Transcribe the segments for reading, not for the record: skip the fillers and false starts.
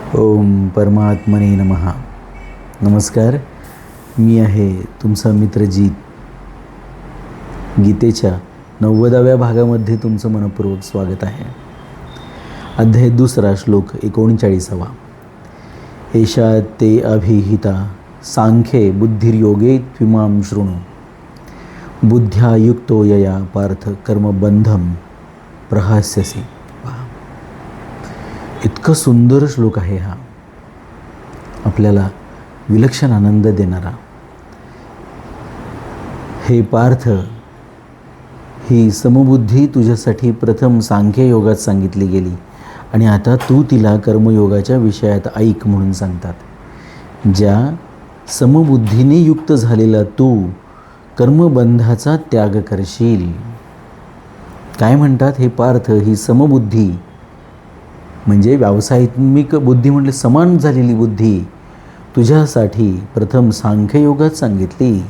ओम परमात्मने नमः. नमस्कार, मी आहे तुमचा मित्रजीत. गीतेच्या 90व्या भागामध्ये तुमचं मनपूर्वक स्वागत आहे. अध्याय 2 श्लोक 39. एषा ते अभिहिता सांख्ये बुद्धिर्योगे त्विमां शृणु बुद्ध्या युक्तो यया पार्थ कर्मबंधम प्रहास्यसि. इतकं सुंदर श्लोक आहे हा, आपल्याला विलक्षण आनंद देणारा. हे पार्थ, ही समबुद्धी तुझ्यासाठी प्रथम सांख्ययोगात सांगितली गेली आणि आता तू तिला कर्मयोगाच्या विषयात ऐक म्हणून सांगतात. ज्या समबुद्धीने युक्त झालेला तू कर्मबंधाचा त्याग करशील. काय म्हणतात हे पार्थ, ही समबुद्धी म्हणजे व्यावसायिक बुद्धी म्हटले समान झालेली बुद्धी तुझ्यासाठी प्रथम सांख्ययोगात सांगितली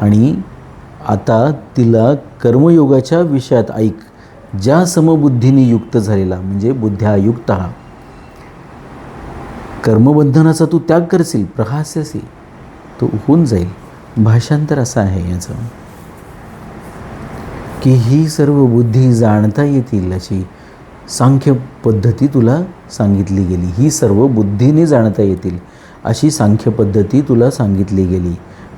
आणि आता तिला कर्मयोगाच्या विषयात ऐक. ज्या समबुद्धीने युक्त झालेला म्हणजे बुद्ध्यायुक्त कर्मबंधनाचा तू त्याग करशील, प्रहास्यसी, तो होऊन जाईल. भाषांतर असं आहे याचं की ही सर्व बुद्धी जाणता येतील अशी सांख्य पद्धती तुला सांगितली गेली. ही सर्व बुद्धीने जाणता येतील अशी सांख्य पद्धती तुला सांगितली गेली.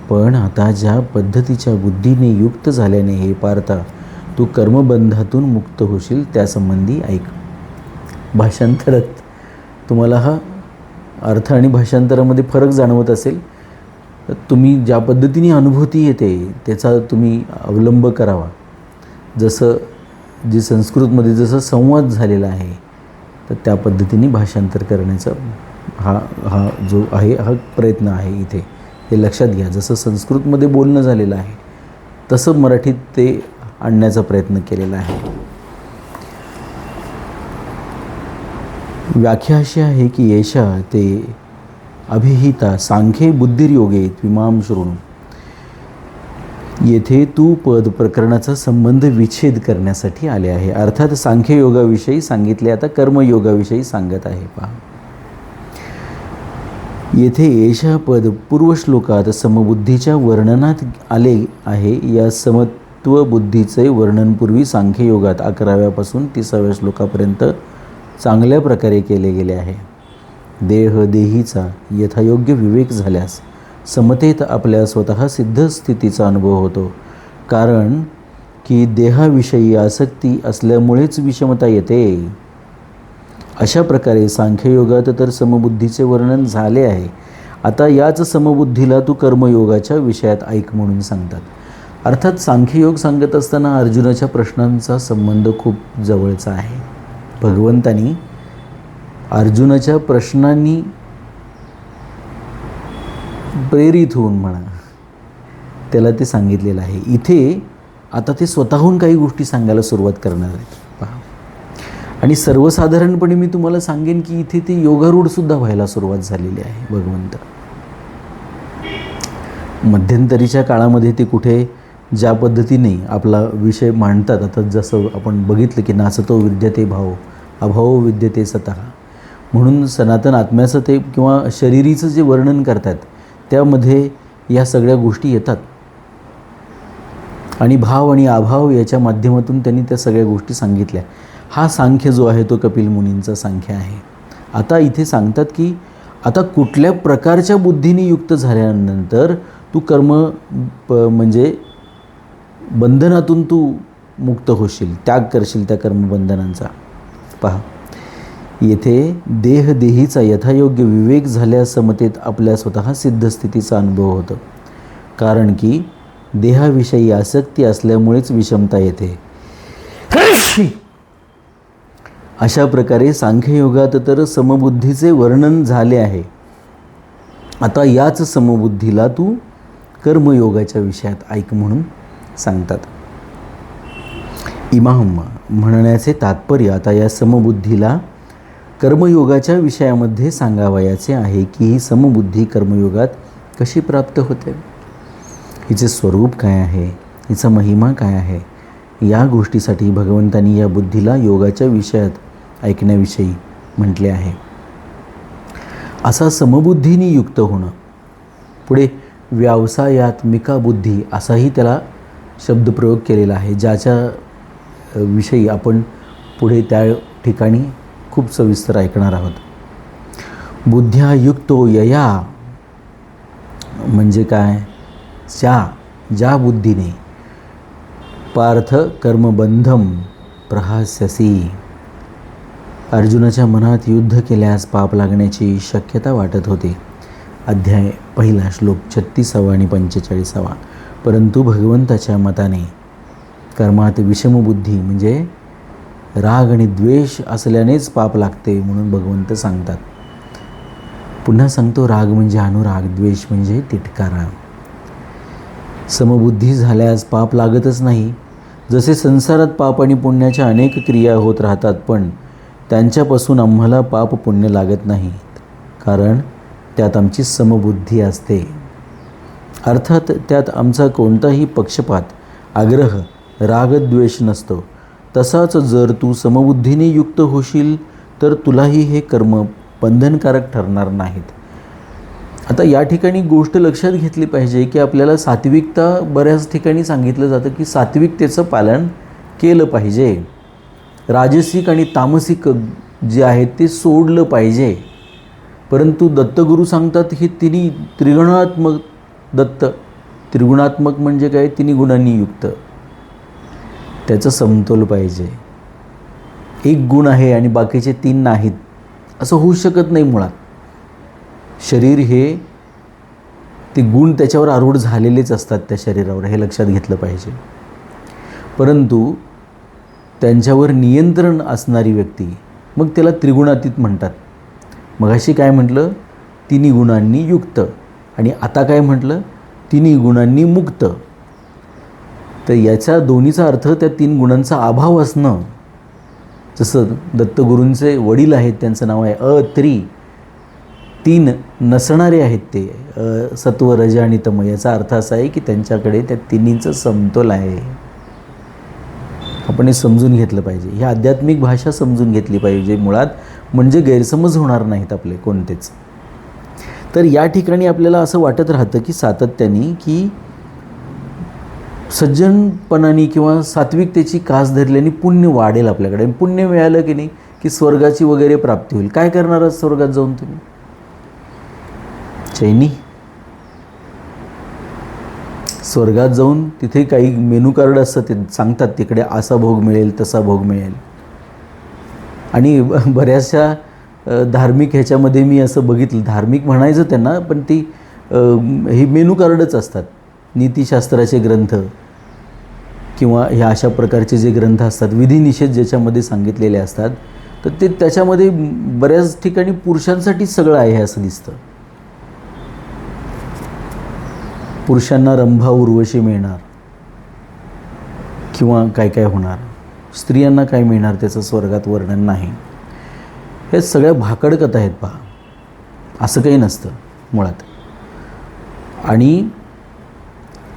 पण आता ज्या पद्धतीच्या बुद्धीने युक्त झाल्याने हे पार्था तू कर्मबंधातून मुक्त होशील त्यासंबंधी ऐक. भाषांतरात तुम्हाला हा अर्थ आणि भाषांतरामध्ये फरक जाणवत असेल. तुम्ही ज्या पद्धतीने अनुभूती येते त्याचा तुम्ही अवलंब करावा. जसं जे संस्कृतमध्ये जसं संवाद झालेला आहे तर त्या पद्धतीने भाषांतर करण्याचा हा जो आहे हा प्रयत्न आहे इथे. हे लक्षात घ्या. जसं संस्कृतमध्ये बोलणं झालेलं आहे तसं मराठीत ते आणण्याचा प्रयत्न केलेला आहे. व्याख्या अशी आहे की एषा ते अभिहिता सांख्ये बुद्धिर्योगे त्विमां शृणु. येथे तू पद प्रकरणाचा संबंध विच्छेद करण्यासाठी आले आहे. अर्थात सांख्ययोगाविषयी सांगितले, आता कर्मयोगाविषयी सांगत आहे. पहा, येथे एषा पद पूर्वश्लोकात समबुद्धीच्या वर्णनात आले आहे. या समत्व बुद्धीचे वर्णन पूर्वी सांख्ययोगात 11व्यापासून 30व्या श्लोकापर्यंत चांगल्या प्रकारे केले गेले आहे. देहीचा यथायोग्य विवेक झाल्यास समतेत आपल्या स्वतः सिद्ध स्थितीचा अनुभव होतो. कारण की देहाविषयी आसक्ती असल्यामुळेच विषमता येते. अशा प्रकारे सांख्ययोगात तर समबुद्धीचे वर्णन झाले आहे. आता याच समबुद्धीला तू कर्मयोगाच्या विषयात ऐक म्हणून सांगतात. अर्थात सांख्ययोग सांगत असताना अर्जुनाच्या प्रश्नांचा संबंध खूप जवळचा आहे. भगवंतांनी अर्जुनाच्या प्रश्नांनी प्रेरित होऊन म्हणा त्याला ते सांगितलेलं आहे. इथे आता ते स्वतःहून काही गोष्टी सांगायला सुरुवात करणार आहेत. पहा, आणि सर्वसाधारणपणे मी तुम्हाला सांगेन की इथे ते योगारूढसुद्धा व्हायला सुरुवात झालेली आहे. भगवंत मध्यंतरीच्या काळामध्ये ते कुठे ज्या पद्धतीने आपला विषय मांडतात, आता जसं आपण बघितलं की नाचतो विद्यते भाव अभाव विद्यते सतः म्हणून सनातन आत्म्याचं ते किंवा शरीरीचं जे वर्णन करतात त्यामध्ये या सगळ्या गोष्टी येतात आणि भाव आणि अभाव याच्या माध्यमातून त्यांनी त्या सगळ्या गोष्टी सांगितल्या. हा सांख्य जो आहे तो कपिल मुनींचा सांख्य आहे. आता इथे सांगतात की आता कुठल्या प्रकारच्या बुद्धीने युक्त झाल्यानंतर तू म्हणजे बंधनातून तू मुक्त होशील, त्याग करशील त्या कर्मबंधनांचा. पहा, येथे देहीचा यथायोग्य विवेक झाल्यास समतेत आपल्या स्वतः सिद्ध स्थितीचा अनुभव होतो. कारण की देहाविषयी आसक्ती असल्यामुळेच विषमता येते. अशा प्रकारे सांख्ययोगात तर समबुद्धीचे वर्णन झाले आहे. आता याच समबुद्धीला तू कर्मयोगाच्या विषयात ऐक म्हणून सांगतात. इमाम म्हणण्याचे तात्पर्य आता या समबुद्धीला कर्मयोगाच्या विषयामध्ये सांगावयाचे आहे की ही समबुद्धी कर्मयोगात कशी प्राप्त होते, हिचे स्वरूप काय आहे, हिचा महिमा काय आहे. या गोष्टीसाठी भगवंतांनी या बुद्धीला योगाच्या विषयात ऐकण्याविषयी म्हटले आहे. असा समबुद्धीने युक्त होणं. पुढे व्यवसायात्मिका बुद्धी असाही त्याला शब्दप्रयोग केलेला आहे, ज्याच्या विषयी आपण पुढे त्या ठिकाणी खूप सविस्तर ऐकणार आहोत. बुद्ध्या युक्तो यया म्हणजे काय? ज्या बुद्धीने पार्थ कर्मबंधम प्रहास्यसी. अर्जुनाच्या मनात युद्ध केल्यास पाप लागण्याची शक्यता वाटत होती. अध्याय 1 श्लोक 36 आणि 45. परंतु भगवंताच्या मताने कर्मात विषमबुद्धी म्हणजे राग आणि द्वेष असल्यानेच पाप लागते म्हणून भगवंत सांगतात. पुन्हा सांगतो, राग म्हणजे अनुराग, द्वेष म्हणजे तिटकारा. समबुद्धी झाल्यास पाप लागतच नाही. जसे संसारात पाप आणि पुण्याच्या अनेक क्रिया होत राहतात, पण त्यांच्यापासून आम्हाला पाप पुण्य लागत नाहीत, कारण त्यात आमची समबुद्धी असते. अर्थात त्यात आमचा कोणताही पक्षपात, आग्रह, रागद्वेष नसतो. तसाच जर तू समबुद्धीने युक्त होशील तर तुलाही हे कर्म बंधनकारक ठरणार नाहीत. आता या ठिकाणी गोष्ट लक्षात घेतली पाहिजे की आपल्याला सात्विकता बऱ्याच ठिकाणी सांगितलं जातं की सात्विकतेचं पालन केलं पाहिजे. राजसिक आणि तामसिक जे आहेत ते सोडलं पाहिजे. परंतु दत्तगुरू सांगतात ही तिन्ही त्रिगुणात्मक दत्त. त्रिगुणात्मक म्हणजे काय? तिन्ही गुणांनी युक्त. त्याचं समतोल पाहिजे. एक गुण आहे आणि बाकीचे 3 नाहीत असं होऊ शकत नाही. मुळात शरीर हे ते गुण त्याच्यावर आरूढ झालेलेच असतात त्या शरीरावर, हे लक्षात घेतलं पाहिजे. परंतु त्यांच्यावर नियंत्रण असणारी व्यक्ती मग त्याला त्रिगुणातीत म्हणतात. मगाशी काय म्हटलं? तिन्ही गुणांनी युक्त. आणि आता काय म्हटलं? तिन्ही गुणांनी मुक्त. तर याच्या दोन्हीचा अर्थ त्या 3 गुणांचा अभाव असणं. जसं दत्तगुरूंचे वडील आहेत, त्यांचं नाव आहे अत्री. 3 नसणारे आहेत ते, सत्व, रज आणि तम. याचा अर्थ असा आहे की त्यांच्याकडे त्या तिन्हींचं समतोल आहे. आपण हे समजून घेतलं पाहिजे. ही आध्यात्मिक भाषा समजून घेतली पाहिजे मुळात, म्हणजे गैरसमज होणार नाहीत आपले कोणतेच. तर या ठिकाणी आपल्याला असं वाटत राहतं की सातत्याने की सज्जनपणाने किंवा सात्विकतेची कास धरल्याने पुण्य वाढेल आपल्याकडे. पुण्य मिळालं की नाही की स्वर्गाची वगैरे प्राप्ती होईल. काय करणार आहात स्वर्गात जाऊन तुम्ही? चैनी. स्वर्गात जाऊन तिथे काही मेनू कार्ड असतं, ते सांगतात तिकडे असा भोग मिळेल, तसा भोग मिळेल. आणि बऱ्याचशा धार्मिक ह्याच्यामध्ये मी असं बघितलं, धार्मिक म्हणायचं त्यांना, पण ती ही मेनू कार्डच असतात. नीतिशास्त्राचे ग्रंथ किंवा ह्या अशा प्रकारचे जे ग्रंथ असतात, विधिनिषेध ज्याच्यामध्ये सांगितलेले असतात, तर ते त्याच्यामध्ये बऱ्याच ठिकाणी पुरुषांसाठीच सगळं आहे असं दिसतं. पुरुषांना रंभा उर्वशी मिळणार किंवा काय काय होणार, स्त्रियांना काय मिळणार त्याचं स्वर्गात वर्णन नाही. हे सगळ्या भाकड कथा आहेत पहा. असं काही नसतं मुळात. आणि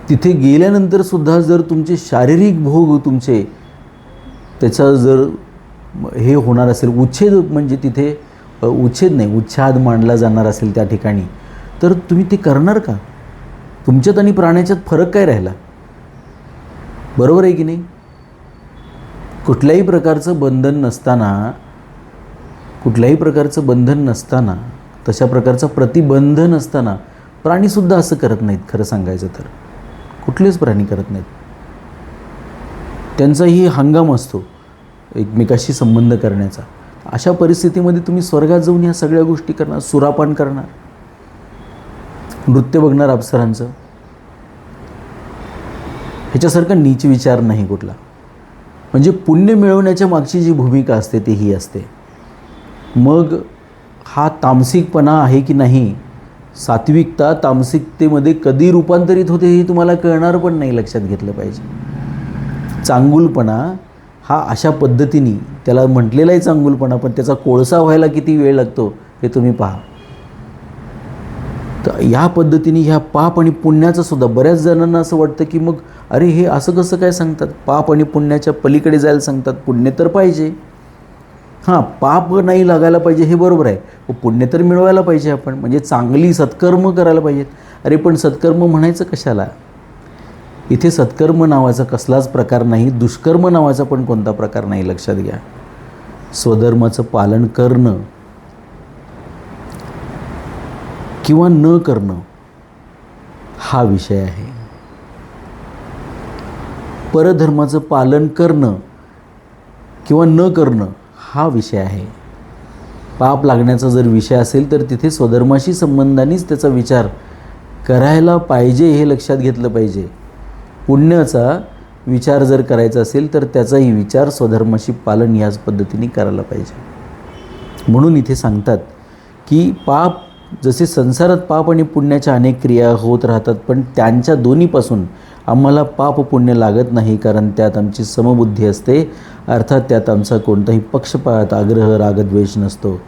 तिथे गेल्यानंतर सुद्धा जर तुमचे शारीरिक भोग तुमचे त्याचा जर हे होणार असेल, उच्छेद म्हणजे तिथे उच्छेद नाही, उच्छाद मांडला जाणार असेल त्या ठिकाणी, तर तुम्ही ते करणार का? तुमच्यात आणि प्राण्याच्यात फरक काय राहिला? बरोबर आहे की नाही? कुठल्याही प्रकारचं बंधन नसताना, तशा प्रकारचा प्रतिबंध नसताना प्राणीसुद्धा असं करत नाहीत. खरं सांगायचं तर कुठलेच प्राणी करत नाहीत. त्यांचाही हंगाम असतो एकमेकाशी संबंध करण्याचा. अशा परिस्थितीमध्ये तुम्ही स्वर्गात जाऊन ह्या सगळ्या गोष्टी करणार, सुरापान करणार, नृत्य बघणार अप्सरांचं. ह्याच्यासारखा नीच विचार नाही कुठला. म्हणजे पुण्य मिळवण्याच्या मागची जी भूमिका असते ती ही असते. मग हा तामसिकपणा आहे की नाही, सात्विकता तामसिकतेमध्ये कधी रूपांतरित होते हे तुम्हाला कळणार पण नाही. लक्षात घेतलं पाहिजे. चांगुलपणा हा अशा पद्धतीने, त्याला म्हटलेला आहे चांगुलपणा, पण त्याचा कोळसा व्हायला किती वेळ लागतो हे तुम्ही पहा. तर ह्या पद्धतीने ह्या पाप आणि पुण्याचं सुद्धा बऱ्याच जणांना असं वाटतं की मग अरे हे असं कसं काय सांगतात, पाप आणि पुण्याच्या पलीकडे जायला सांगतात, पुण्य तर पाहिजे. हां, पाप नाही लागायला पाहिजे हे बरोबर आहे, पुण्य तर मिळवायला पाहिजे आपण, म्हणजे चांगली सत्कर्म करायला पाहिजेत. अरे पण सत्कर्म म्हणायचं कशाला? इथे सत्कर्म नावाचा कसलाच प्रकार नाही, दुष्कर्म नावाचा पण कोणता प्रकार नाही, लक्षात घ्या. स्वधर्माचं पालन करणं किंवा न करणं हा विषय आहे. परधर्माचं पालन करणं किंवा न करणं हा विषय आहे. पाप लागण्याचा जर विषय असेल तर तिथे स्वधर्माशी संबंधानेच त्याचा विचार करायला पाहिजे, हे लक्षात घेतलं पाहिजे. पुण्याचा विचार जर करायचा असेल तर त्याचाही विचार स्वधर्माशी पालन याच पद्धतीने करायला पाहिजे. म्हणून इथे सांगतात की पाप, जसे संसारात पाप आणि पुण्याच्या अनेक क्रिया होत राहतात, पण त्यांच्या दोन्हीपासून आम्हाला पाप पुण्य लागत नाही, कारण त्यात आमची समबुद्धी असते, अर्थात त्यात आमचा कोणताही पक्षपात, आग्रह, रागद्वेष नसतो.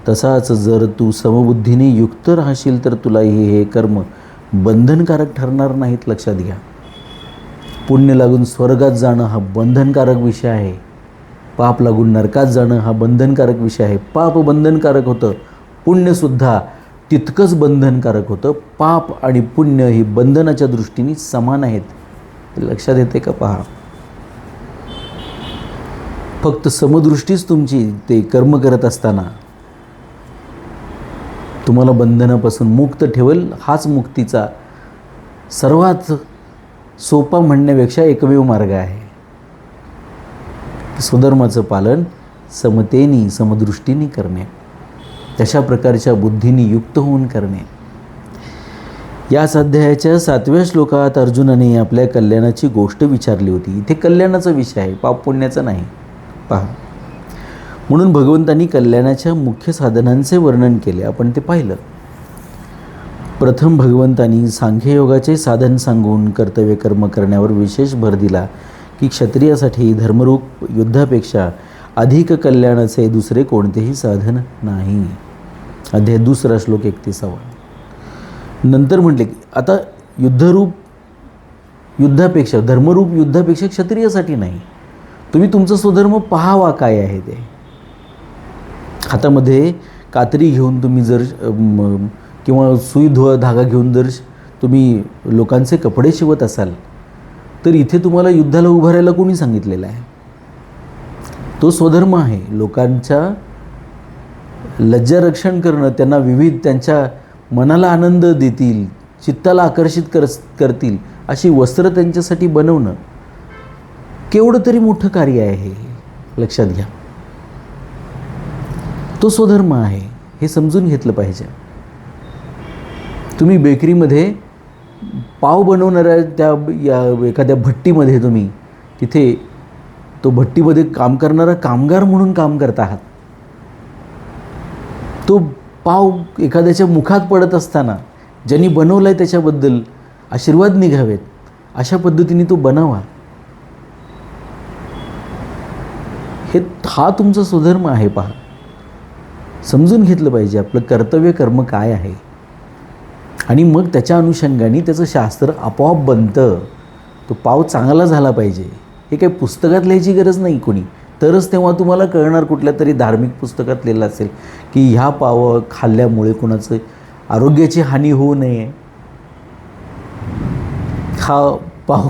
तसाच जर तू समबुद्धीने युक्त राहशील तर तुलाही हे कर्म बंधनकारक ठरणार नाहीत, लक्षात घ्या. पुण्य लागून स्वर्गात जाणं हा बंधनकारक विषय आहे, पाप लागून नरकात जाणं हा बंधनकारक विषय आहे. पाप बंधनकारक होतं, पुण्यसुद्धा तितकंच बंधनकारक होतं. पाप आणि पुण्य ही बंधनाच्या दृष्टीने समान आहेत, लक्षात येते का? पहा, फक्त समदृष्टीच तुमची ते कर्म करत असताना तुम्हाला बंधनापासून मुक्त ठेवेल, हाच मुक्तीचा सर्वात सोपा म्हणण्यापेक्षा एकमेव मार्ग आहे. स्वधर्माचं पालन समतेनी, समदृष्टीने करणे, तशा प्रकारच्या बुद्धीने युक्त होऊन करणे. याच अध्यायाच्या 7व्या श्लोकात अर्जुनाने आपल्या कल्याणाची गोष्ट विचारली होती. इथे कल्याणाचा विषय आहे, पाप पुण्याचा नाही. पहा, म्हणून भगवंतांनी कल्याणाच्या मुख्य साधनांचे वर्णन केले, आपण ते पाहिलं. प्रथम भगवंतांनी सांख्ययोगाचे साधन सांगून कर्तव्य कर्म करण्यावर विशेष भर दिला की क्षत्रियासाठी धर्मरूप युद्धापेक्षा अधिक कल्याणाचे दुसरे कोणतेही साधन नाही. अध्याय 2 श्लोक 31. नंतर म्हटले की आता युद्धापेक्षा, धर्मरूप युद्धापेक्षा क्षत्रियासाठी नाही. तुम्ही तुमचा स्वधर्म पाहावा काय आहे ते. हातामध्ये कात्री घेऊन तुम्ही जर किंवा सुई धागा घेऊन जर तुम्ही लोकांचे कपडे शिवत असाल तर इथे तुम्हाला युद्धाला उभं राहायला कोणी सांगितलेलं आहे? तो स्वधर्म आहे. लोकांच्या लज्जारक्षण करणं, त्यांना विविध, त्यांच्या मनाला आनंद देतील, चित्ताला आकर्षित करतील अशी वस्त्र त्यांच्यासाठी बनवणं केवढं तरी मोठं कार्य आहे हे, लक्षात घ्या. तो स्वधर्म आहे, हे समजून घेतलं पाहिजे. तुम्ही बेकरीमध्ये पाव बनवणाऱ्या त्या एखाद्या भट्टीमध्ये तुम्ही तिथे तो भट्टीमध्ये काम करणारा कामगार म्हणून काम करत आहात. तो पाव एखाद्याच्या मुखात पडत असताना ज्यांनी बनवला आहे त्याच्याबद्दल आशीर्वाद निघावेत अशा पद्धतीने तो बनावा. हा तुमचा स्वधर्म आहे. पहा, समजून घेतलं पाहिजे आपलं कर्तव्य कर्म काय आहे, आणि मग त्याच्या अनुषंगाने त्याचं शास्त्र आपोआप बनतं. तो पाव चांगला झाला पाहिजे, हे काही पुस्तकात लिहायची गरज नाही कोणी, तरच तेव्हा तुम्हाला कळणार. कुठल्या तरी धार्मिक पुस्तकात लिहिलं असेल की ह्या पाव खाल्ल्यामुळे कोणाचं आरोग्याची हानी होऊ नये, हा पाव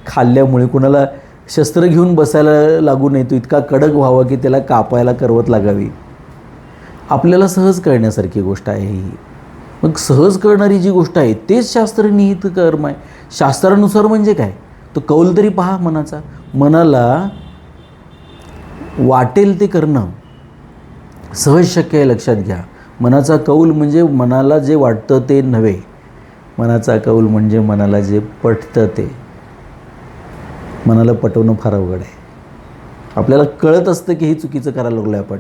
खाल्ल्यामुळे कोणाला शस्त्र घेऊन बसायला लागू नये, तो इतका कडक व्हावा की त्याला कापायला करवत लागावी. आपल्याला सहज कळण्यासारखी गोष्ट आहे ही. मग सहज कळणारी जी गोष्ट आहे तेच शास्त्रनिहित कर्म आहे. शास्त्रानुसार म्हणजे काय? तो कौल तरी पहा मनाचा. मनाला वाटेल ते करणं सहज शक्य आहे, लक्षात घ्या. मनाचा कौल म्हणजे मनाला जे वाटतं ते नव्हे. मनाचा कौल म्हणजे मनाला जे पटतं ते. मनाला पटवणं फार अवघड आहे. आपल्याला कळत असतं की हे चुकीचं करायला लागलो आहे आपण.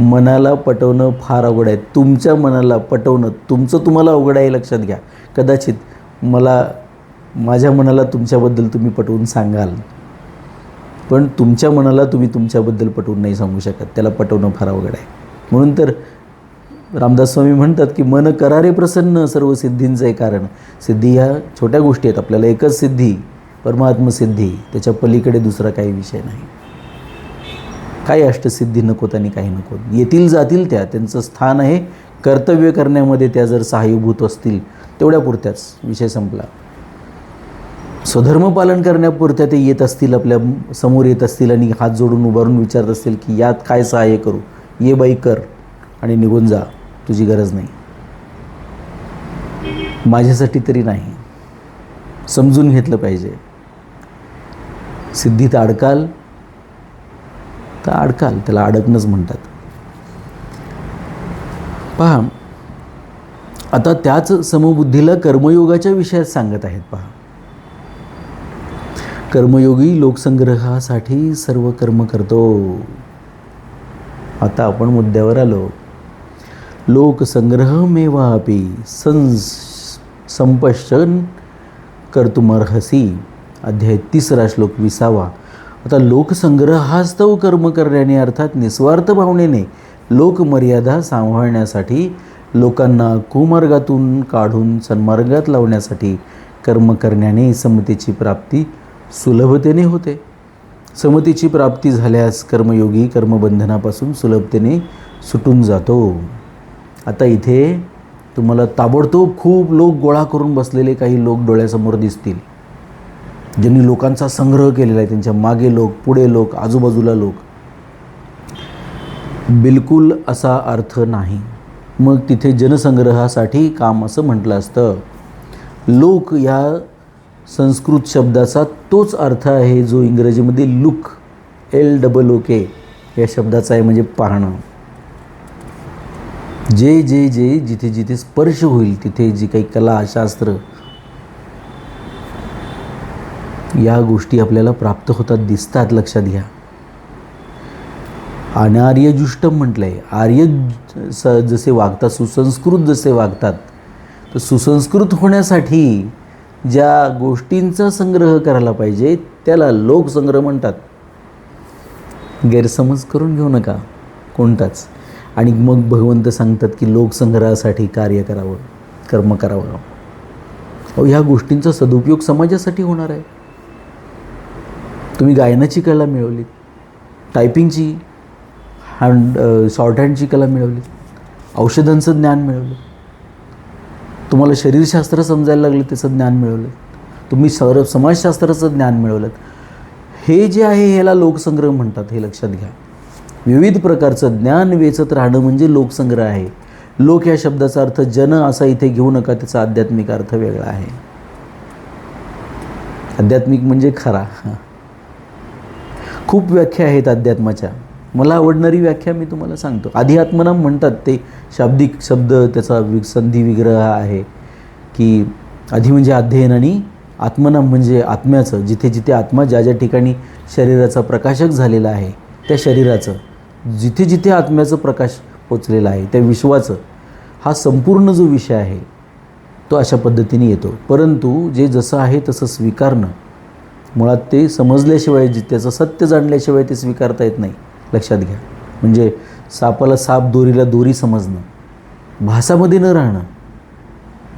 मनाला पटवणं फार अवघड आहे. तुमच्या मनाला पटवणं तुम्हाला अवघड आहे, लक्षात घ्या. कदाचित माझ्या मनाला तुमच्याबद्दल तुम्ही पटवून सांगाल, पण तुमच्या मनाला तुम्ही तुमच्याबद्दल पटवून नाही सांगू शकत. त्याला पटवणं फार अवघड आहे. म्हणून तर रामदास स्वामी म्हणतात की मन करारे प्रसन्न सर्व सिद्धींचं कारण. सिद्धी ह्या छोट्या गोष्टी आहेत. आपल्याला एकच सिद्धी, परमात्मसिद्धी, त्याच्या पलीकडे दुसरा काही विषय नाही. काही अष्टसिद्धी नकोत आणि काही नकोत. येतील जातील त्या, त्यांचं स्थान आहे कर्तव्य करण्यामध्ये. त्या जर सहाय्यभूत असतील तेवढ्या पुरत्याच, विषय संपला. स्वधर्म पालन करण्यापुरत्या ते येत असतील, आपल्या समोर येत असतील आणि हात जोडून उभारून विचारत असतील की यात काय सहाय्य करू, ये बाई कर आणि निघून जा, तुझी गरज नाही, माझ्यासाठी तरी नाही. समजून घेतलं पाहिजे. सिद्धीत अडकाल तर अडकाल, त्याला अडकणंच म्हणतात. पहा, आता त्याच समबुद्धीला कर्मयोगाच्या विषयात सांगत आहेत. पहा, कर्मयोगी लोकसंग्रहासाठी सर्व कर्म करतो. आता आपण मुद्द्यावर आलो. लोकसंग्रहमेवापि संपश्यन् कर्तुमर्हसि. अध्याय 3 श्लोक 20. आता लोकसंग्रहास्तव कर्म करण्याने, अर्थात निस्वार्थ भावनेने लोकमर्यादा सांभाळण्यासाठी, लोकांना कुमार्गातून काढून सन्मार्गात लावण्यासाठी कर्म करण्याने समतेची प्राप्ती सुलभतेने होते. समतेची प्राप्ती झाल्यास कर्मयोगी कर्मबंधनापासून सुलभतेने सुटून जातो. आता इथे तुम्हाला ताबडतोब खूप लोक गोळा करून बसलेले काही लोक डोळ्यासमोर दिसतील, ज्यांनी लोकांचा संग्रह केलेला आहे. त्यांच्या मागे लोक, पुढे लोक, आजूबाजूला लोक. बिलकुल असा अर्थ नाही. मग तिथे जनसंग्रहासाठी काम असं म्हटलं असतं. लोक या संस्कृत शब्दाचा तोच अर्थ आहे जो इंग्रजीमध्ये लुक, LOOK या शब्दाचा आहे, म्हणजे पाहणं. जे जे जे जिथे जिथे स्पर्श होईल, तिथे जी काही कला, शास्त्र, या गोष्टी आपल्याला प्राप्त होतात, दिसतात. लक्षात घ्या. अनार्यजुष्टम म्हटलं आहे. आर्य जसे वागतात, सुसंस्कृत जसे वागतात, तर सुसंस्कृत होण्यासाठी ज्या गोष्टींचा संग्रह करायला पाहिजे त्याला लोकसंग्रह म्हणतात. गैरसमज करून घेऊ नका कोणताच. आणि मग भगवंत सांगतात की लोकसंग्रहासाठी कार्य करावं, कर्म करावं. ह्या गोष्टींचा सदुपयोग समाजासाठी होणार आहे. तुम्ही गायनाची कला मिळवली, टायपिंगची शॉर्टहँडची कला मिळवली, औषधांचं ज्ञान मिळवलं, तुम्हाला शरीरशास्त्र समजायला लागलं, त्याचं ज्ञान मिळवलं, तुम्ही समाजशास्त्राचं ज्ञान मिळवलं. हे जे आहे ह्याला लोकसंग्रह म्हणतात. हे लक्षात घ्या. विविध प्रकारचं ज्ञान वेचत राहणं म्हणजे लोकसंग्रह आहे. लोक या शब्दाचा अर्थ जन असा इथे घेऊ नका, त्याचा आध्यात्मिक अर्थ वेगळा आहे. आध्यात्मिक म्हणजे खरा. खूप व्याख्या आहेत अध्यात्माच्या. मला आवडणारी व्याख्या मी तुम्हाला सांगतो. आध्यात्मनाम म्हणतात, ते शाब्दिक शब्द, त्याचा संधी विग्रह आहे की आधी म्हणजे अध्ययन आणि आत्मनाम म्हणजे आत्म्याचं. जिथे जिथे आत्मा ज्या ज्या ठिकाणी शरीराचा प्रकाशक झालेला आहे, त्या शरीराचं, जिथे जिथे आत्म्याचं प्रकाश पोचलेला आहे, त्या विश्वाचं, हा संपूर्ण जो विषय आहे तो अशा पद्धतीने येतो. परंतु जे जसं आहे तसं स्वीकारणं, मुळात ते समजल्याशिवाय, त्याचं सत्य जाणल्याशिवाय ते स्वीकारता येत नाही. लक्षात घ्या. म्हणजे सापाला साप, दोरीला दोरी समजणं, भासामध्ये न राहणं.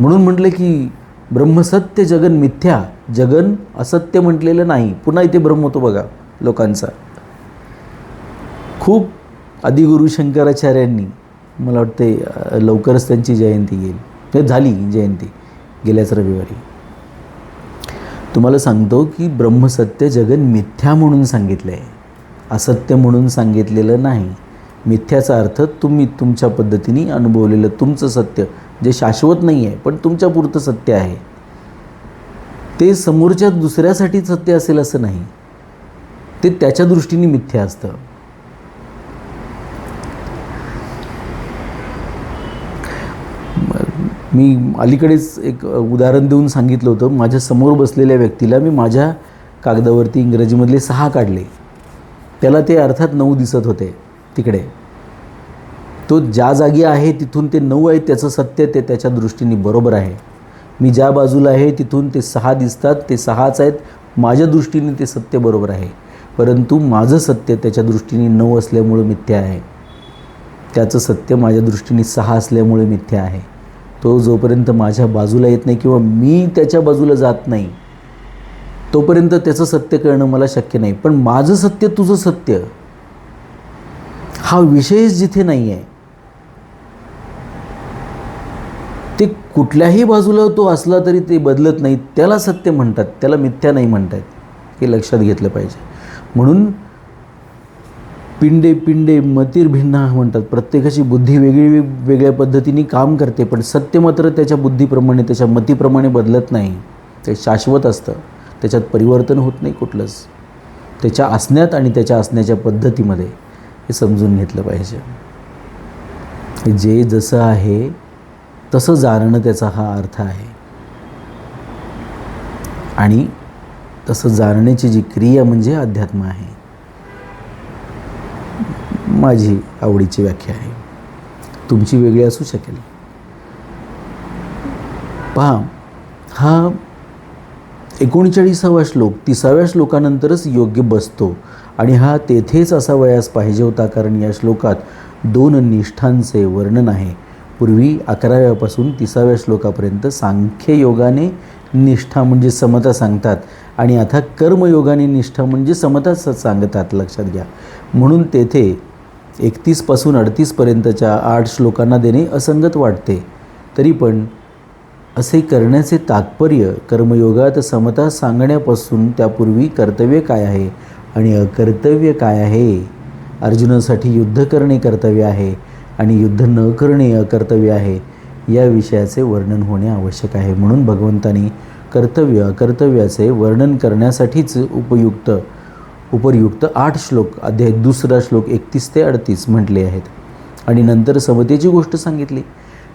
म्हणून म्हटलं की ब्रह्मसत्य जगन मिथ्या, जगन असत्य म्हटलेलं नाही. पुन्हा इथे भ्रम होतो बघा लोकांचा. खूप आदिगुरु शंकराचार्यांनी, मला वाटते लवकरच त्यांची जयंती येईल, ते झाली जयंती गेल्याच रविवारी. तुम्हाला सांगतो की ब्रह्मसत्य जगन मिथ्या म्हणून सांगितलं आहे, असत्य म्हणून सांगितलेलं नाही. मिथ्याचा अर्थ तुम्ही तुमच्या पद्धतीने अनुभवलेलं तुमचं सत्य, जे शाश्वत नाही आहे पण तुमच्या पुरतं सत्य आहे, ते समोरच्या दुसऱ्यासाठी सत्य असेल असं नाही. ते त्याच्या दृष्टीने मिथ्या असतं. मी अलीकडेच एक उदाहरण देऊन सांगितलं होतं. माझ्या समोर बसलेल्या व्यक्तीला मी माझ्या कागदावरती इंग्रजीमधले 6 काढले. त्याला ते अर्थात 9 दिसत होते. तिकडे तो ज्या जागी आहे तिथून ते 9 आहे, त्याचं सत्य ते त्याच्या दृष्टीने बरोबर आहे. मी ज्या बाजूला आहे तिथून ते 6 दिसतात, ते 6च आहेत. माझ्या दृष्टीने ते सत्य बरोबर आहे, परंतु माझं सत्य त्याच्या दृष्टीने 9 असल्यामुळे मिथ्या आहे. त्याचं सत्य माझ्या दृष्टीने 6 असल्यामुळे मिथ्या आहे. तो जोपर्यंत माझ्या बाजूला येत नाही किंवा मी त्याच्या बाजूला जात नाही, तोपर्यंत त्याचं सत्य कळणं मला शक्य नाही. पण माझं सत्य, तुझं सत्य हा विषयच जिथे नाही आहे, ते कुठल्याही बाजूला तो असला तरी ते बदलत नाही, त्याला सत्य म्हणतात, त्याला मिथ्या नाही म्हणतात. हे लक्षात घेतलं पाहिजे. म्हणून पिंडे पिंडे मतिर्भिन्ना म्हणतात. प्रत्येकाची बुद्धी वेगळी वेगळ्या पद्धतीने काम करते, पण सत्य मात्र त्याच्या बुद्धीप्रमाणे, त्याच्या मतीप्रमाणे बदलत नाही. ते शाश्वत असतं, त्याच्यात परिवर्तन होत नाही कुठलंच, त्याच्या असण्यात आणि त्याच्या असण्याच्या पद्धतीमध्ये. हे समजून घेतलं पाहिजे. जे जसं आहे तसं जाणणं त्याचा हा अर्थ आहे. आणि तसं जाणण्याची जी क्रिया म्हणजे अध्यात्म आहे. माझी आवडीची व्याख्या आहे, तुमची वेगळी असू शकेल. पहा, हा 39वा श्लोक 30व्या श्लोकानंतरच योग्य बसतो आणि हा तेथेच असावयास पाहिजे होता, कारण या श्लोकात 2 निष्ठांचे वर्णन आहे. पूर्वी 11व्यापासून 30व्या श्लोकापर्यंत सांख्ययोगाने निष्ठा म्हणजे समता सांगतात आणि आता कर्मयोगाने निष्ठा म्हणजे समताच सांगतात. लक्षात घ्या. म्हणून तेथे 31पासून 38पर्यंतच्या 8 श्लोकांना देणे असंगत वाटते. तरी पण असे करण्याचे तात्पर्य कर्मयोगात समता सांगण्यापासून त्यापूर्वी कर्तव्य काय आहे आणि अकर्तव्य काय आहे, अर्जुनासाठी युद्ध करणे कर्तव्य आहे आणि युद्ध न करणे अकर्तव्य आहे, या विषयाचे वर्णन होणे आवश्यक आहे. म्हणून भगवंतांनी कर्तव्य अकर्तव्याचे वर्णन करण्यासाठीच उपर्युक्त 8 श्लोक, अध्याय 2 श्लोक 31 ते 38 म्हटले आहेत आणि नंतर समतेची गोष्ट सांगितली.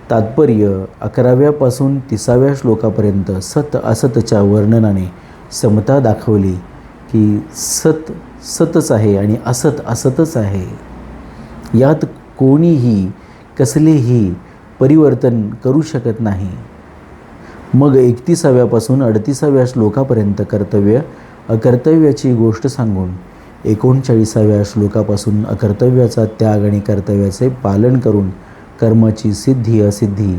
तात्पर्य 11व्यापासून 30व्या श्लोकापर्यंत सत असतच्या वर्णनाने समता दाखवली की सत सतच आहे आणि असत असतच आहे. यात कोणीही कसलेही परिवर्तन करू शकत नाही. मग 31व्यापासून 38व्या श्लोकापर्यंत कर्तव्य अकर्तव्याची गोष्ट सांगून 39व्या श्लोकापासून अकर्तव्याचा त्याग आणि कर्तव्याचे पालन करून कर्माची सिद्धी असिद्धी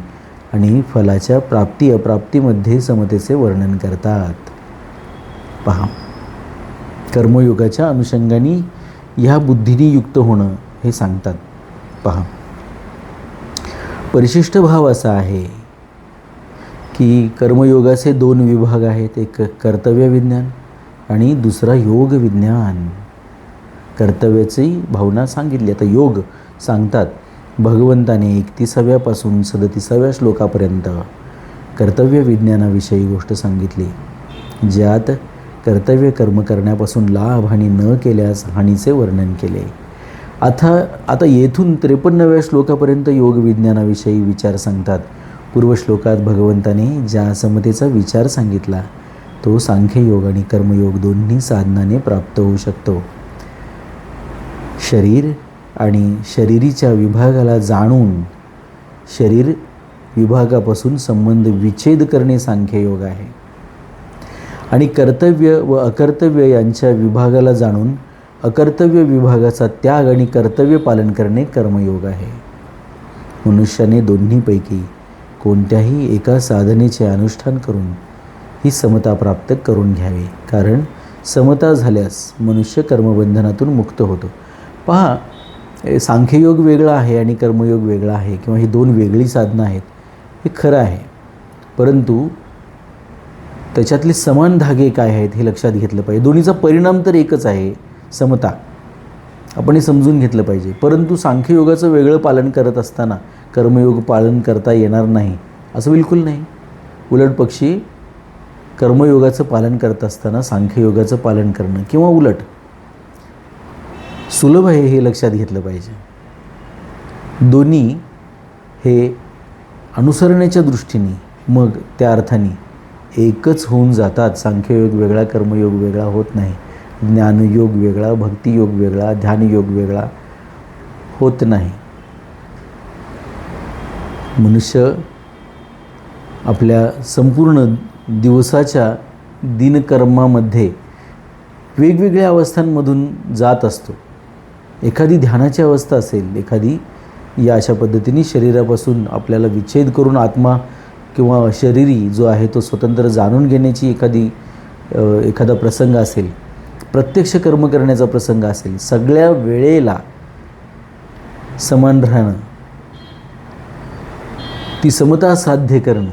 आणि फलाच्या प्राप्ती अप्राप्तीमध्ये समतेचे वर्णन करतात. पहा, कर्मयोगाच्या अनुषंगाने ह्या बुद्धीने युक्त होणं हे सांगतात. पहा, परिशिष्ट भाव असा आहे की कर्मयोगाचे 2 विभाग आहेत. एक कर्तव्य विज्ञान आणि दुसरा योग विज्ञान. कर्तव्याची भावना सांगितली. आता योग सांगतात. भगवंताने 31व्यापासून 37व्या श्लोकापर्यंत कर्तव्य विज्ञानाविषयी गोष्ट सांगितली, ज्यात कर्तव्य कर्म करण्यापासून लाभ आणि न केल्यास हानीचे वर्णन केले. आता येथून 53व्या श्लोकापर्यंत योग विज्ञानाविषयी विचार सांगतात. पूर्व श्लोकात भगवंताने ज्या समतेचा विचार सांगितला तो सांख्ययोग आणि कर्मयोग दोन्ही साधनाने प्राप्त होऊ शकतो. शरीर आणि शरीरीच्या विभागाला जाणून शरीर विभागापासून संबंध विच्छेद करणे सांख्ययोग आहे आणि कर्तव्य व अकर्तव्य यांच्या विभागाला जाणून अकर्तव्य विभागाचा त्याग आणि कर्तव्य पालन करणे कर्मयोग आहे. मनुष्याने दोन्हीपैकी कोणत्याही एका साधनेचे अनुष्ठान करून ही समता प्राप्त करून घ्यावी, कारण समता झाल्यास मनुष्य कर्मबंधनातून मुक्त होतो. पहा, सांख्ययोग वेगळा आहे आणि कर्मयोग वेगळा आहे किंवा ही 2 वेगळी साधनं आहेत, हे खरं आहे. परंतु त्याच्यातले समान धागे काय आहेत हे लक्षात घेतलं पाहिजे. दोन्हीचा परिणाम तर एकच आहे, समता. आपण हे समजून घेतलं पाहिजे. परंतु सांख्ययोगाचं वेगळं पालन करत असताना कर्मयोग पालन करता येणार नाही असं बिलकुल नाही. उलट पक्षी कर्मयोगाचं पालन करत असताना सांख्ययोगाचं पालन करणं किंवा उलट सुलभ आहे हे लक्षात घेतलं पाहिजे. दोन्ही हे अनुसरण्याच्या दृष्टीने मग त्या अर्थाने एकच होऊन जातात. सांख्ययोग वेगळा, कर्मयोग वेगळा होत नाही. ज्ञानयोग वेगळा, भक्तियोग वेगळा, ध्यानयोग वेगळा होत नाही. मनुष्य आपल्या संपूर्ण दिवसाच्या दिनकर्मामध्ये वेगवेगळ्या अवस्थांमधून जात असतो. एखादी ध्यानाची अवस्था असेल, एखादी या अशा पद्धतीने शरीरापासून आपल्याला विच्छेद करून आत्मा किंवा शरीरी जो आहे तो स्वतंत्र जाणून घेण्याची एखादा प्रसंग असेल, प्रत्यक्ष कर्म करण्याचा प्रसंग असेल. सगळ्या वेळेला समान राहणं, ती समता साध्य करणं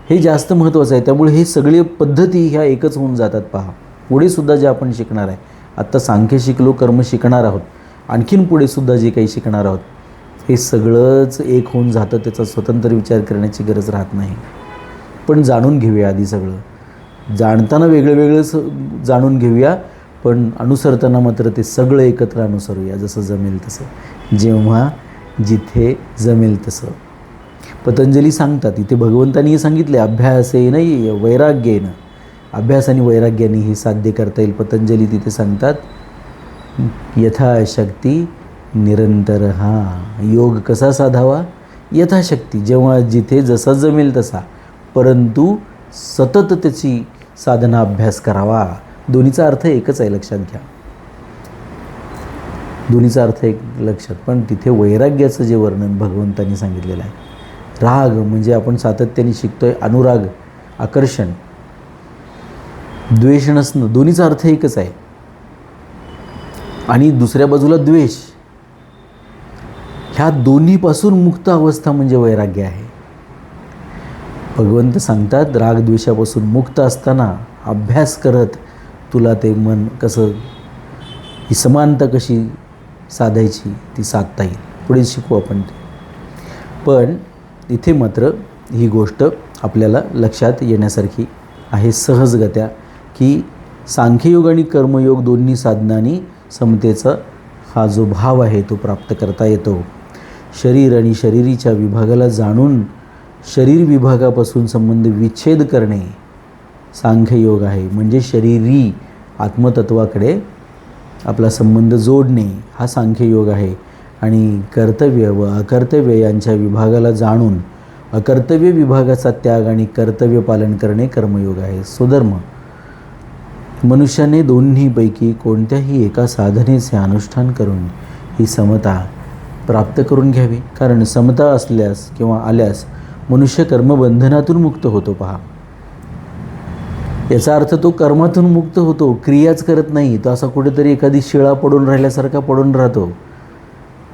हे जास्त महत्त्वाचं आहे. त्यामुळे हे सगळे पद्धती ह्या एकच होऊन जातात. पहा, पुढे सुद्धा जे आपण शिकणार आहे, आत्ता सांख्य शिकलो, कर्म शिकणार आहोत, आणखीन पुढे सुद्धा जे काही शिकणार आहोत हे सगळंच एक होऊन जातं. त्याचा स्वतंत्र विचार करण्याची गरज राहत नाही. पण जाणून घेऊया आधी सगळं. जाणताना वेगळं वेगळंच जाणून घेऊया, पण अनुसरताना मात्र ते सगळं एकत्र अनुसरूया, जसं जमेल तसं, जेव्हा जिथे जमेल तसं. पतंजली सांगतात, इथे भगवंतांनी सांगितले, अभ्यासेन वैराग्येन, अभ्यास आणि वैराग्याने हे साध्य करता येईल. पतंजली तिथे सांगतात, यथाशक्ती निरंतर. योग कसा साधावा? यथाशक्ती, जेव्हा जिथे जसा जमेल तसा, परंतु सतत त्याची साधना अभ्यास करावा. दोन्हीचा अर्थ एकच आहे, लक्षात घ्या. दोन्हीचा अर्थ एक लक्षात. पण तिथे वैराग्याचं जे वर्णन भगवंतांनी सांगितलेलं आहे, राग म्हणजे आपण सातत्याने शिकतोय, अनुराग, आकर्षण, द्वेष नसणं, दोन्हीचा अर्थ एकच आहे. आणि दुसऱ्या बाजूला द्वेष, ह्या दोन्हीपासून मुक्त अवस्था म्हणजे वैराग्य आहे. भगवंत सांगतात, राग द्वेषापासून मुक्त असताना अभ्यास करत तुला ते मन कसं, ही समानता कशी साधायची ती साधता येईल. पुढे शिकू आपण ते. पण इथे मात्र ही गोष्ट आपल्याला लक्षात येण्यासारखी आहे सहजगत्या, की सांख्ययोग आणि कर्मयोग दोन्ही साधनांनी समतेचा हा जो भाव आहे तो प्राप्त करता येतो. शरीर आणि शरीरीच्या विभागाला जाणून शरीर विभागापासून संबंध विच्छेद करणे सांख्ययोग आहे. म्हणजे शरीरी आत्मतत्वाकडे आपला संबंध जोडणे हा सांख्ययोग आहे. आणि कर्तव्य व अकर्तव्य यांच्या विभागाला जाणून अकर्तव्य विभागाचा त्याग आणि कर्तव्य पालन करणे कर्मयोग आहे. स्वधर्म, मनुष्याने दोन्हीपैकी कोणत्याही एका साधनेचे अनुष्ठान करून ही समता प्राप्त करून घ्यावी. कारण समता असल्यास किंवा आल्यास मनुष्य कर्मबंधनातून मुक्त होतो. पहा, याचा अर्थ तो कर्मातून मुक्त होतो, क्रियाच करत नाही. तो असा कुठेतरी एखादी शिळा पडून राहिल्यासारखा पडून राहतो,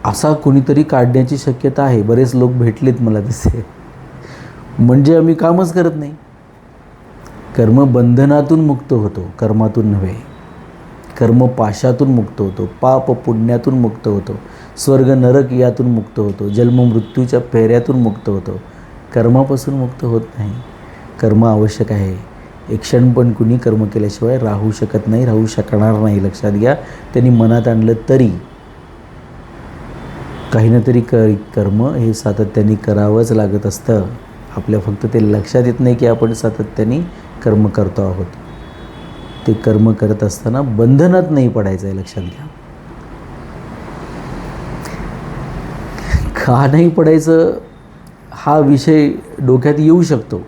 असा कुणीतरी काढण्याची शक्यता आहे. बरेच लोक भेटलेत मला तसे. म्हणजे आम्ही कामच करत नाही. कर्मबंधनातून मुक्त होतो, कर्मातून नव्हे. कर्मपाशातून मुक्त होतो, पाप पुण्यातून मुक्त होतो, स्वर्ग नरक यातून मुक्त होतो, जन्ममृत्यूच्या फेऱ्यातून मुक्त होतो. कर्मापासून मुक्त होत नाही. कर्म आवश्यक आहे. एक क्षण पण कुणी कर्म केल्याशिवाय राहू शकत नाही, राहू शकणार नाही. लक्षात घ्या. त्यांनी मनात आणलं तरी काही ना तरी कर्म हे सातत्याने करावंच लागत असतं. आपल्या फक्त ते लक्षात येत नाही की आपण सातत्याने कर्म करतो आहोत. ते कर्म करत असताना बंधनात नाही पडायचं आहे, लक्षात घ्या. का नाही पडायचं हा विषय डोक्यात येऊ शकतो,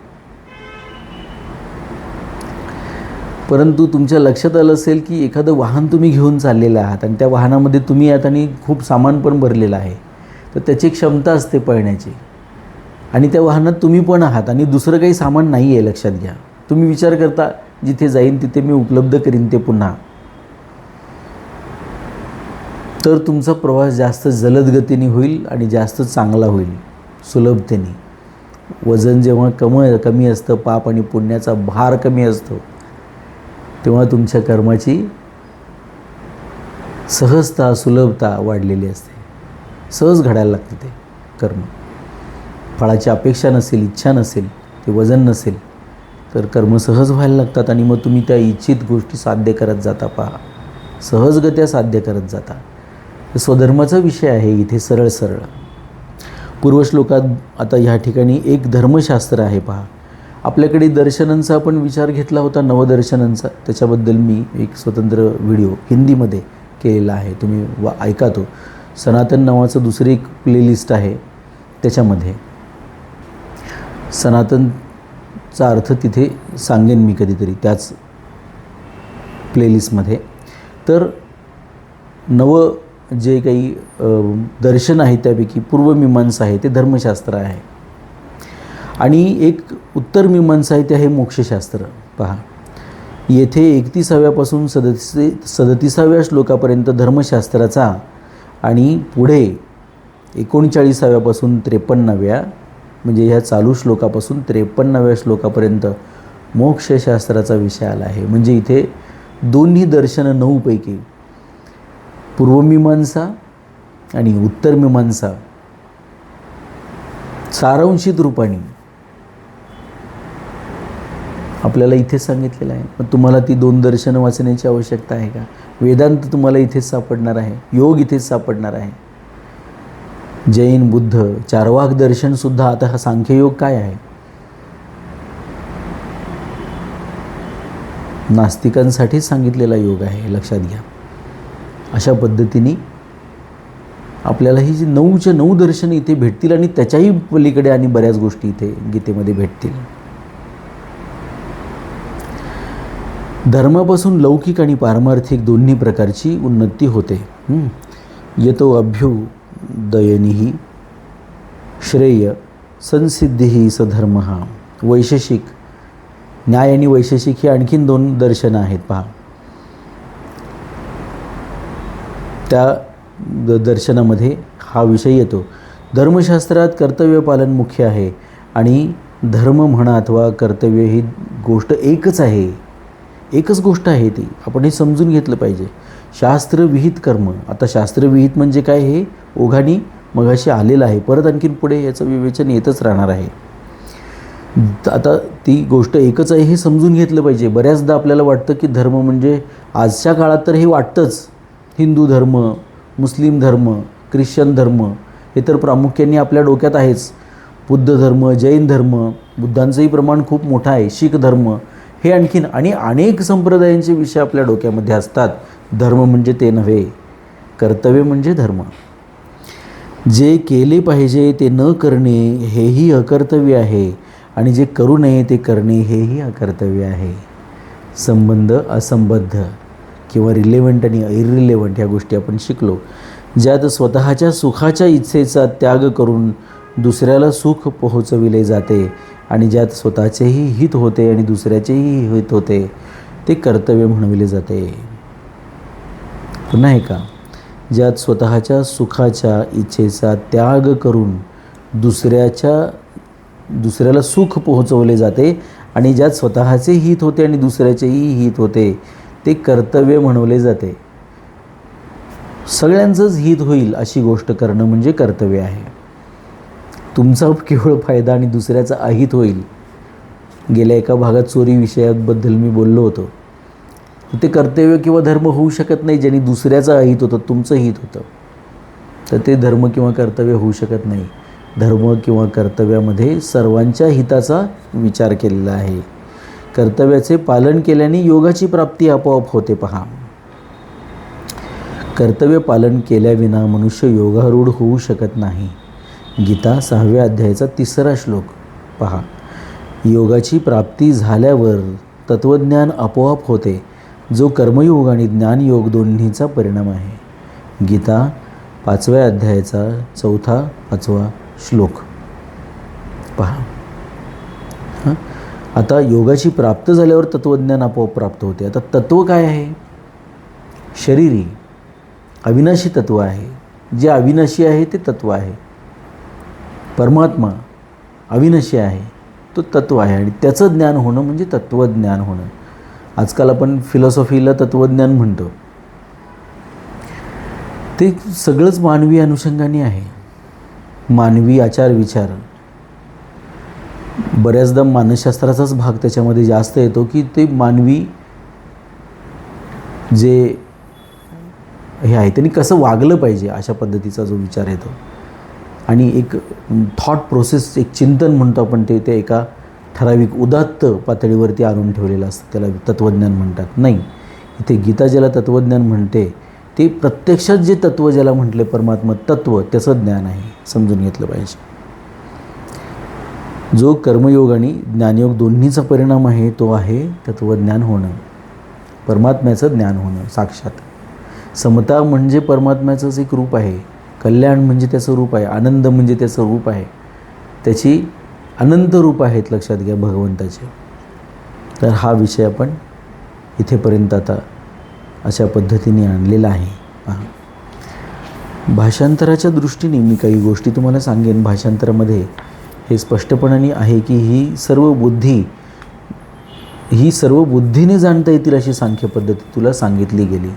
परंतु तुमच्या लक्षात आलं असेल की एखादं वाहन तुम्ही घेऊन चाललेलं आहात आणि त्या वाहनामध्ये तुम्ही आहात आणि खूप सामान पण भरलेलं आहे, तर त्याची क्षमता असते पळण्याची. आणि त्या वाहनात तुम्ही पण आहात आणि दुसरं काही सामान नाही आहे. लक्षात घ्या. तुम्ही विचार करता जिथे जाईन तिथे मी उपलब्ध करीन ते पुन्हा. तर तुमचा प्रवास जास्त जलद गतीने होईल आणि जास्त चांगला होईल, सुलभतेने. वजन जेव्हा कमी असतं, पाप आणि पुण्याचा भार कमी असतो, तेव्हा तुमच्या कर्माची सहजता, सुलभता वाढलेली असते. सहज घडायला लागतं ते कर्म. फळाची अपेक्षा नसेल, इच्छा नसेल, ते वजन नसेल, तर कर्म सहज व्हायला लागतात आणि मग तुम्ही त्या इच्छित गोष्टी साध्य करत जाता. पहा, सहजगत्या साध्य करत जाता. स्वधर्माचा विषय आहे इथे सरळ सरळ. पूर्वश्लोकात आता ह्या ठिकाणी एक धर्मशास्त्र आहे. पहा, आपल्याकडे दर्शनांचा आपण विचार घेतला होता, नवदर्शनांचा. त्याच्याबद्दल मी एक स्वतंत्र व्हिडिओ हिंदीमध्ये केलेला आहे, तुम्ही ऐका तो. सनातन नावाचं दुसरी एक प्लेलिस्ट आहे, त्याच्यामध्ये सनातनचा अर्थ तिथे सांगेन मी कधीतरी त्याच प्लेलिस्टमध्ये. तर जे काही दर्शन आहे त्यापैकी पूर्वमीमांसा आहे ते धर्मशास्त्र आहे आणि एक उत्तरमीमांसा आहे ते आहे मोक्षशास्त्र. पहा, येथे 31व्यापासून 37व्या श्लोकापर्यंत धर्मशास्त्राचा आणि पुढे 39व्यापासून 53व्या म्हणजे ह्या चालू श्लोकापासून 53व्या श्लोकापर्यंत मोक्षशास्त्राचा विषय आला आहे. म्हणजे इथे दोन्ही दर्शनं 9 पैकी पूर्वमीमांसा आणि उत्तरमीमांसा सारांशित रूपाने आपल्याला इथेच सांगितलेलं आहे. पण तुम्हाला ती 2 दर्शनं वाचण्याची आवश्यकता आहे का? वेदांत तुम्हाला इथेच सापडणार आहे, योग इथेच सापडणार आहे. जैन, बुद्ध, चार्वाक दर्शनसुद्धा. आता हा सांख्ययोग काय आहे? नास्तिकांसाठीच सांगितलेला योग आहे, लक्षात घ्या. अशा पद्धतीने आपल्याला ही जी 9च्या 9 दर्शनं इथे भेटतील आणि त्याच्याही पलीकडे आणि बऱ्याच गोष्टी इथे गीतेमध्ये भेटतील. धर्मापासून लौकिक आणि पारमार्थिक दोन्ही प्रकारची उन्नती होते. यतो अभ्युदयनिही श्रेय संसिद्धिही सधर्मः. वैशेषिक न्याय आणि वैशेषिक ही आणखीन 2 दर्शनं आहेत पहा. त्या दर्शनामध्ये हा विषय येतो. धर्मशास्त्रात कर्तव्यपालन मुख्य आहे आणि धर्म म्हणा अथवा कर्तव्य ही गोष्ट एकच आहे. एकच गोष्ट आहे ती. आपण हे समजून घेतलं पाहिजे. शास्त्रविहित कर्म. आता शास्त्रविहित म्हणजे काय हे ओघाने मगाशी आलेलं आहे. परत आणखीन पुढे याचं विवेचन येतच राहणार आहे. आता ती गोष्ट एकच आहे हे समजून घेतलं पाहिजे. बऱ्याचदा आपल्याला वाटतं की धर्म म्हणजे आजच्या काळात तर हे वाटतंच. हिंदू धर्म, मुस्लिम धर्म, ख्रिश्चन धर्म हे तर प्रामुख्याने आपल्या डोक्यात आहेच. बुद्ध धर्म, जैन धर्म, बुद्धांचंही प्रमाण खूप मोठं आहे. शीख धर्म हे आणखीन आणि अनेक संप्रदायांचे विषय आपल्या डोक्यामध्ये असतात. धर्म म्हणजे ते नव्हे, कर्तव्य म्हणजे धर्म. जे केले पाहिजे ते न करणे हेही अकर्तव्य आहे आणि जे करू नये ते करणे हेही अकर्तव्य आहे. संबंध, असंबद्ध किंवा रिलेव्हंट आणि इरिलेव्हंट ह्या गोष्टी आपण शिकलो. ज्यात स्वतःच्या सुखाच्या इच्छेचा त्याग करून दुसऱ्याला सुख पोहोचविले जाते आणि ज्यात स्वतःचेही हित होते आणि दुसऱ्याचेही हित होते ते कर्तव्य म्हणविले जाते. पुन्हा का? ज्यात स्वतःच्या सुखाच्या इच्छेचा त्याग करून दुसऱ्याला सुख पोहोचवले जाते आणि ज्यात स्वतःचे हित होते आणि दुसऱ्याचेही हित होते ते कर्तव्य म्हणवले जाते. सगळ्यांचंच हित होईल अशी गोष्ट करणं म्हणजे कर्तव्य आहे. तुमचा केवळ फायदा आणि दुसऱ्याचा अहित होईल. गेल्या एका भागात चोरी विषयाबद्दल मी बोललो होतो. ते कर्तव्य किंवा धर्म होऊ शकत नाही ज्यांनी दुसऱ्याचं अहित होतं, तुमचं हित होतं. तर ते धर्म किंवा कर्तव्य होऊ शकत नाही. धर्म किंवा कर्तव्यामध्ये सर्वांच्या हिताचा विचार केलेला आहे. कर्तव्याचे पालन केल्याने योगाची प्राप्ती आपोआप होते. पहा, कर्तव्य पालन केल्याविना मनुष्य योगारूढ होऊ शकत नाही. गीता 6व्या अध्यायाचा 3रा श्लोक पहा. योगाची प्राप्ती झाल्यावर तत्त्वज्ञान आपोआप होते, जो कर्मयोग आणि ज्ञानयोग दोन्हीचा परिणाम आहे. गीता 5व्या अध्यायाचा 4-5 श्लोक पहा. आता योगाची प्राप्त झाल्यावर तत्त्वज्ञान आपोआप प्राप्त होते. आता तत्त्व काय आहे? शरीरी अविनाशी तत्त्व आहे. जे अविनाशी आहे ते तत्त्व आहे. परमात्मा अविनाशी आहे, तो तत्त्व आहे आणि त्याचं ज्ञान होणं म्हणजे तत्त्वज्ञान होणं. आजकाल आपण फिलॉसॉफीला तत्त्वज्ञान म्हणतो. ते सगळंच मानवी अनुषंगाने आहे. मानवी आचार विचार, बऱ्याचदा मानसशास्त्राचाच भाग त्याच्यामध्ये जास्त येतो की ते मानवी जे हे आहे त्यांनी कसं वागलं पाहिजे अशा पद्धतीचा जो विचार येतो. आणि एक थॉट प्रोसेस, एक चिंतन म्हणतो आपण, ते एका ठराविक उदात्त पातळीवरती आणून ठेवलेलं असतं. त्याला तत्त्वज्ञान म्हणतात. नाही, इथे गीता ज्याला तत्त्वज्ञान म्हणते ते प्रत्यक्षात जे तत्त्व ज्याला म्हटले परमात्मा तत्त्व त्याचं ज्ञान आहे. समजून घेतलं पाहिजे. जो कर्मयोग आणि ज्ञानयोग दोन्हीचा परिणाम आहे तो आहे तत्त्वज्ञान होणं, परमात्म्याचं ज्ञान होणं साक्षात. समता म्हणजे परमात्म्याचंच एक रूप आहे. कल्याण म्हणजे त्याचं रूप आहे. आनंद म्हणजे त्याचं रूप आहे. त्याची अनंत रूप आहेत, लक्षात घ्या, भगवंताचे. तर हा विषय आपण इथेपर्यंत आता अशा पद्धतीने आणलेला आहे. पहा, भाषांतराच्या दृष्टीने मी काही गोष्टी तुम्हाला सांगेन. भाषांतरामध्ये हे स्पष्टपणाने आहे की ही सर्व बुद्धीने जाणता येतील अशी सांख्य पद्धती तुला सांगितली गेली.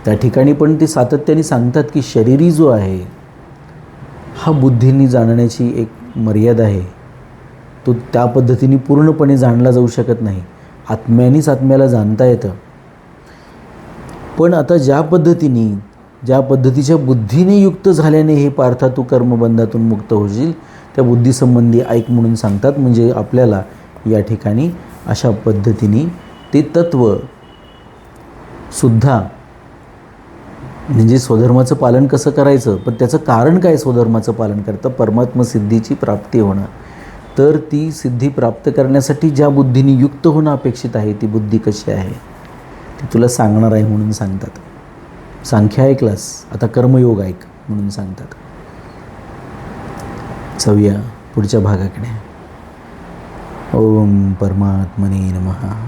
त्या ठिकाणी पण ते सातत्याने सांगतात की शरीरी जो आहे हा बुद्धीने जाणण्याची एक मर्यादा आहे. तो त्या पद्धतीने पूर्णपणे जाणला जाऊ शकत नाही. आत्म्यानेच आत्म्याला जाणता येतं. पण आता ज्या पद्धतीच्या बुद्धीने युक्त झाल्याने हे पार्था तू कर्मबंधातून मुक्त होशील त्या बुद्धीसंबंधी ऐक म्हणून सांगतात. म्हणजे आपल्याला या ठिकाणी अशा पद्धतीने ते तत्त्वसुद्धा म्हणजे स्वधर्माचं पालन कसं करायचं, पण त्याचं कारण काय स्वधर्माचं पालन करतं, परमात्म सिद्धीची प्राप्ती होणं. तर ती सिद्धी प्राप्त करण्यासाठी ज्या बुद्धीने युक्त होणं अपेक्षित आहे ती बुद्धी कशी आहे ती तुला सांगणार आहे म्हणून सांगतात. सांख्य ऐकलास, आता कर्मयोग ऐक म्हणून सांगतात. जाऊया पुढच्या भागाकडे. ओम परमात्मने नमः.